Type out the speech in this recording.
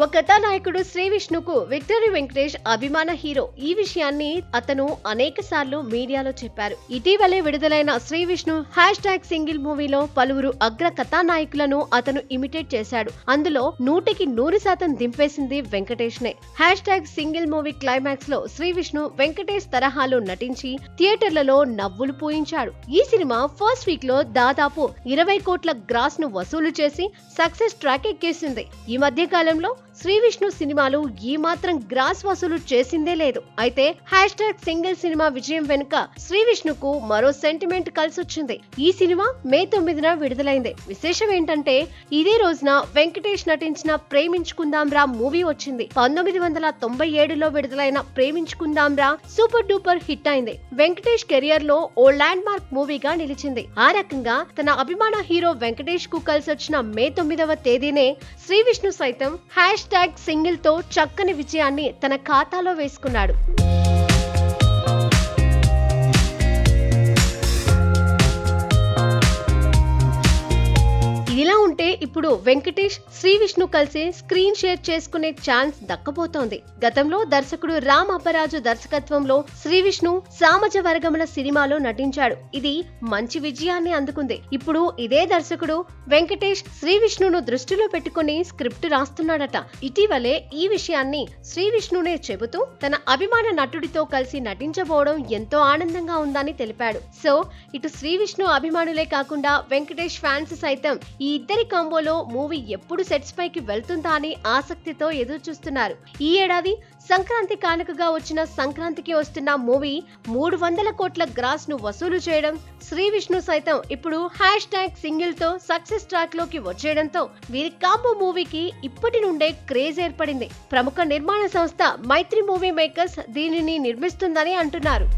యువ కథానాయకుడు శ్రీ విష్ణుకు విక్టరీ వెంకటేష్ అభిమాన హీరో. ఈ విషయాన్ని అతను అనేక సార్లు మీడియాలో చెప్పారు. ఇటీవలే విడుదలైన శ్రీ విష్ణు #సింగిల్ మూవీలో పలువురు అగ్ర కథానాయకులను అతను ఇమిటేట్ చేశాడు. అందులో 100% దింపేసింది వెంకటేష్ నే. #సింగిల్ మూవీ క్లైమాక్స్ లో శ్రీ విష్ణు వెంకటేష్ తరహాలో నటించి థియేటర్లలో నవ్వులు పూయించాడు. ఈ సినిమా ఫస్ట్ వీక్ లో దాదాపు 20 కోట్ల గ్రాస్ ను వసూలు చేసి సక్సెస్ ట్రాక్ ఎక్కేసింది. ఈ మధ్య కాలంలో శ్రీ విష్ణు సినిమాలు ఈ మాత్రం గ్రాస్ వసూలు చేసిందే లేదు. అయితే #సింగిల్ సినిమా విజయం వెనుక శ్రీ విష్ణుకు మరో సెంటిమెంట్ కలిసొచ్చింది. ఈ సినిమా మే 9న విడుదలైంది. విశేషం ఏంటంటే ఇదే రోజున వెంకటేష్ నటించిన ప్రేమించుకుందాంరా మూవీ వచ్చింది. 1997లో విడుదలైన ప్రేమించుకుందాంరా సూపర్ డూపర్ హిట్ అయింది. వెంకటేష్ కెరియర్ లో ఓ ల్యాండ్ మార్క్ మూవీగా నిలిచింది. ఆ రకంగా తన అభిమాన హీరో వెంకటేష్ కు కలిసొచ్చిన మే 9వ తేదీనే శ్రీ విష్ణు సైతం #సింగిల్ తో చక్కని విజయాన్ని తన ఖాతాలో వేసుకున్నాడు. ఇలా ఉంటే ఇప్పుడు వెంకటేష్ శ్రీ విష్ణు కలిసి స్క్రీన్ షేర్ చేసుకునే ఛాన్స్ దక్కబోతోంది. గతంలో దర్శకుడు రామ్ అబ్బరాజు దర్శకత్వంలో శ్రీ విష్ణు సామజ వర్గముల సినిమాలో నటించాడు. ఇది మంచి విజయాన్ని అందుకుంది. ఇప్పుడు ఇదే దర్శకుడు వెంకటేష్ శ్రీ విష్ణును దృష్టిలో పెట్టుకుని స్క్రిప్ట్ రాస్తున్నాడట. ఇటీవలే ఈ విషయాన్ని శ్రీ విష్ణునే చెబుతూ తన అభిమాన నటుడితో కలిసి నటించబోవడం ఎంతో ఆనందంగా ఉందని తెలిపాడు. సో ఇటు శ్రీ విష్ణు అభిమానులే కాకుండా వెంకటేష్ ఫ్యాన్స్ సైతం ఈ ఇద్దరి కాంబోలో మూవీ ఎప్పుడు సెట్స్ పైకి వెళ్తుందా అని ఆసక్తితో ఎదురు చూస్తున్నారు. ఈ ఏడాది సంక్రాంతి కానుకగా వచ్చిన సంక్రాంతికి వస్తున్న మూవీ 300 కోట్ల గ్రాస్ ను వసూలు చేయడం, శ్రీ విష్ణు సైతం ఇప్పుడు #సింగిల్ తో సక్సెస్ ట్రాక్ లోకి వచ్చేయడంతో వీరి కాంబో మూవీకి ఇప్పటి నుండే క్రేజ్ ఏర్పడింది. ప్రముఖ నిర్మాణ సంస్థ మైత్రి మూవీ మేకర్స్ దీనిని నిర్మిస్తుందని అంటున్నారు.